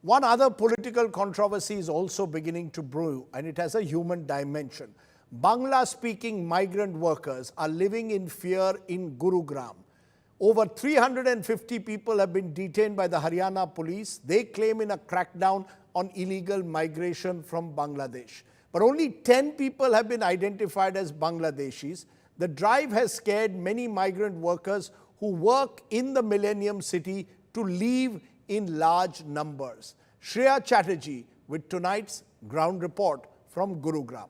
One other political controversy is also beginning to brew, and it has a human dimension. Bangla-speaking migrant workers are living in fear in Gurugram. Over 350 people have been detained by the Haryana police. They claim in a crackdown on illegal migration from Bangladesh. But only 10 people have been identified as Bangladeshis. The drive has scared many migrant workers who work in the Millennium City to leave in large numbers. Shreya Chatterjee with tonight's ground report from Gurugram.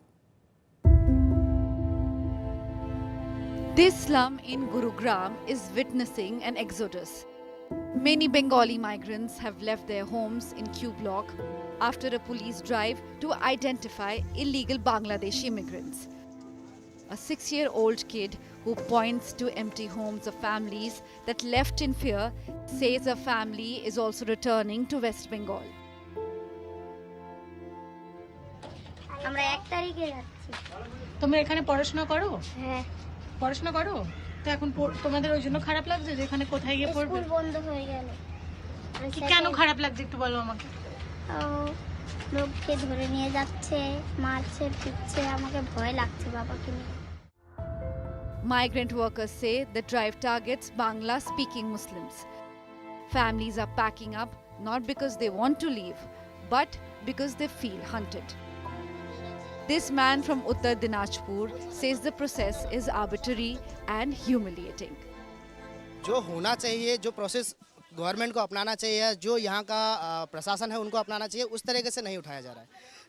This slum in Gurugram is witnessing an exodus. Many Bengali migrants have left their homes in Q Block after a police drive to identify illegal Bangladeshi immigrants. A 6-year-old kid who points to empty homes of families that left in fear says a family is also returning to West Bengal. আমরা 1 তারিখে যাচ্ছি। তোমরা এখানে পড়াশোনা করো? হ্যাঁ। পড়াশোনা করো? তো এখন তোমাদের ওই জন্য খারাপ লাগছে যে এখানে কোথায় গিয়ে পড়বে? স্কুল বন্ধ হয়ে গেল। কি কেন খারাপ লাগছে একটু বলো আমাকে। লোককে ধরে নিয়ে যাচ্ছে, মারছে, পিটছে, আমাকে ভয় লাগছে বাবাকে নিয়ে। Migrant workers say the drive targets Bangla-speaking Muslims. Families are packing up not because they want to leave, but because they feel hunted. This man from Uttar Dinajpur says the process is arbitrary and humiliating. जो होना चाहिए, जो process government को अपनाना चाहिए, जो यहाँ का प्रशासन है उनको अपनाना चाहिए, उस तरीके से नहीं उठाया जा रहा है।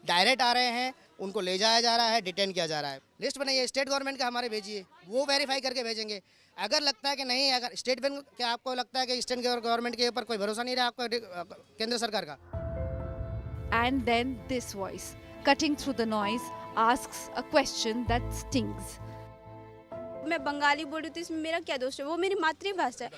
डायरेक्ट आ रहे हैं, उनको ले जाया जा रहा है, डिटेन किया जा रहा है। लिस्ट बनाइए, स्टेट गवर्नमेंट का हमारे भेजिए, वो वेरीफाई करके भेजेंगे। अगर लगता है कि नहीं, अगर स्टेट बैंक क्या आपको लगता है कि स्टेट गवर्नमेंट के ऊपर कोई भरोसा नहीं रहा आपको केंद्र सरकार का। And then this voice, cutting through the noise, asks a question that stings. मैं बंगाली बोल रही हूँ तो इसमें मेरा क्या दोष है? वो मेरी मातृभाषा है।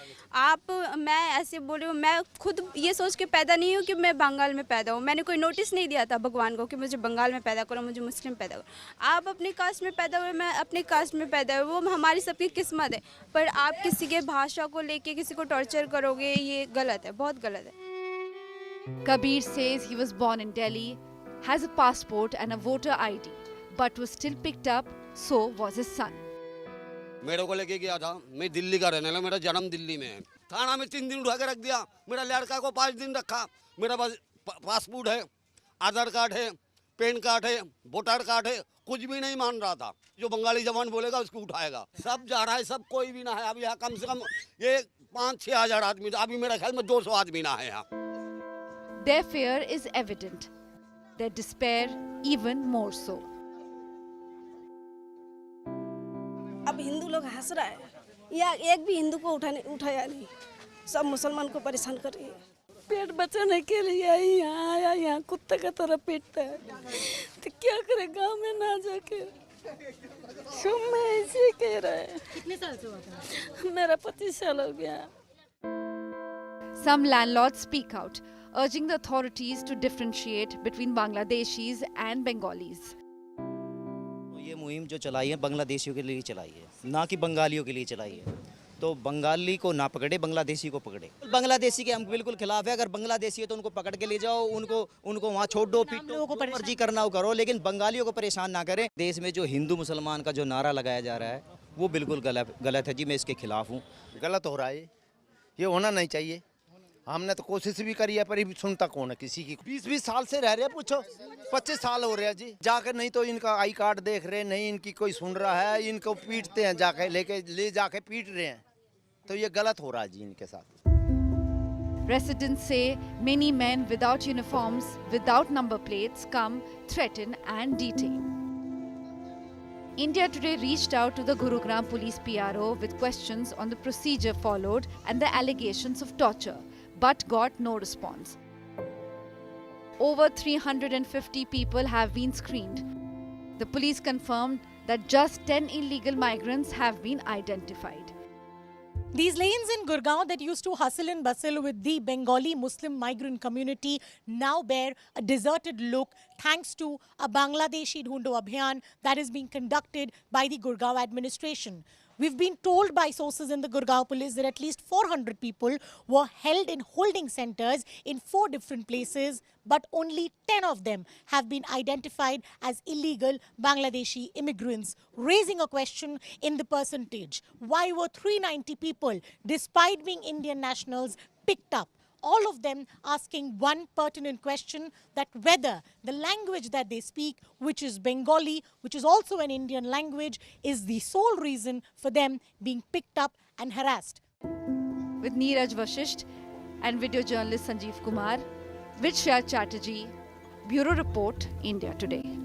मैं ऐसे बोल रही हूँ, मैं खुद ये सोच के पैदा नहीं हूँ कि मैं बंगाल में पैदा हूँ। मैंने कोई नोटिस नहीं दिया था भगवान को कि मुझे बंगाल में पैदा करो, मुझे मुस्लिम पैदा करो। आप अपनी कास्ट में पैदा हुए, मैं अपनी कास्ट में पैदा हुए, वो हमारी सबकी किस्मत है। पर आप किसी के भाषा को लेके किसी को टॉर्चर करोगे, ये गलत है, बहुत गलत है। Kabir says he was born in Delhi, has a passport and a voter ID, but was still picked up, so was his son. मेरे को लेके गया था, मैं दिल्ली का रहने वाला, मेरा जन्म दिल्ली में है। थाना में 3 दिन उठा के रख दिया, मेरा लड़का को 5 दिन रखा। मेरा पास पासपोर्ट है, आधार कार्ड है, पैन कार्ड है, वोटर कार्ड है, कुछ भी नहीं मान रहा था। जो बंगाली जवान बोलेगा उसको उठाएगा। सब जा रहा है, सब कोई भी ना है। अब यहाँ कम से कम ये 5-6 हज़ार आदमी, अभी मेरा ख्याल में 200 आदमी ना है यहाँ। Their fear is evident, their despair even more so. अब हिंदू लोग हंस रहा है, या एक भी हिंदू को उठाया नहीं, सब मुसलमान को परेशान कर रही है। पेट बचाने के लिए यहाँ आया, यहाँ कुत्ते का तरह पीटता है, तो क्या करे गांव में ना जाके। शुभ में ऐसे कह रहा है। कितने साल से हुआ था? मेरा 25 साल हो गया। Some landlords speak out, urging the authorities to differentiate between Bangladeshis and Bengalis. ये मुहिम जो चलाई है बांग्लादेशियों के लिए चलाई है, ना कि बंगालियों के लिए चलाई है। तो बंगाली को ना पकड़े, बांग्लादेशी को पकड़े। बांग्लादेशी के हम बिल्कुल खिलाफ है। अगर बांग्लादेशी है तो उनको पकड़ के ले जाओ, उनको वहाँ छोड़ दो, पीटो, को मर्जी करना हो करो, लेकिन बंगालियों को परेशान ना करें। देश में जो हिंदू मुसलमान का जो नारा लगाया जा रहा है वो बिल्कुल गलत है जी, मैं इसके खिलाफ हूँ। गलत हो रहा है, ये होना नहीं चाहिए। हमने तो कोशिश भी करी है पर सुनता कौन है किसी की। 20-20 साल से रह रहे हैं, पूछो 25 साल हो रहे हैं जी। जाकर नहीं तो इनका आई कार्ड देख रहे, नहीं इनकी कोई सुन रहा है, इनको पीटते हैं, जाके ले जाके पीट रहे हैं। तो ये गलत हो रहा है जी इनके साथ। Residents say many men without uniforms, without number plates come, threaten and detain. India Today reached out to the Gurugram police PRO with questions on the procedure followed and the allegations of torture, but got no response. Over 350 people have been screened. The police confirmed that just 10 illegal migrants have been identified. These lanes in Gurgaon that used to hustle and bustle with the Bengali Muslim migrant community now bear a deserted look thanks to a Bangladeshi Dhundo Abhiyan that is being conducted by the Gurgaon administration. We've been told by sources in the Gurgaon police that at least 400 people were held in holding centers in 4 different places, but only 10 of them have been identified as illegal Bangladeshi immigrants, raising a question in the percentage. Why were 390 people, despite being Indian nationals, picked up? All of them asking one pertinent question, that whether the language that they speak, which is Bengali, which is also an Indian language, is the sole reason for them being picked up and harassed. With Neeraj Vashisht and video journalist Sanjeev Kumar, with Shreya Chatterjee, Bureau Report, India Today.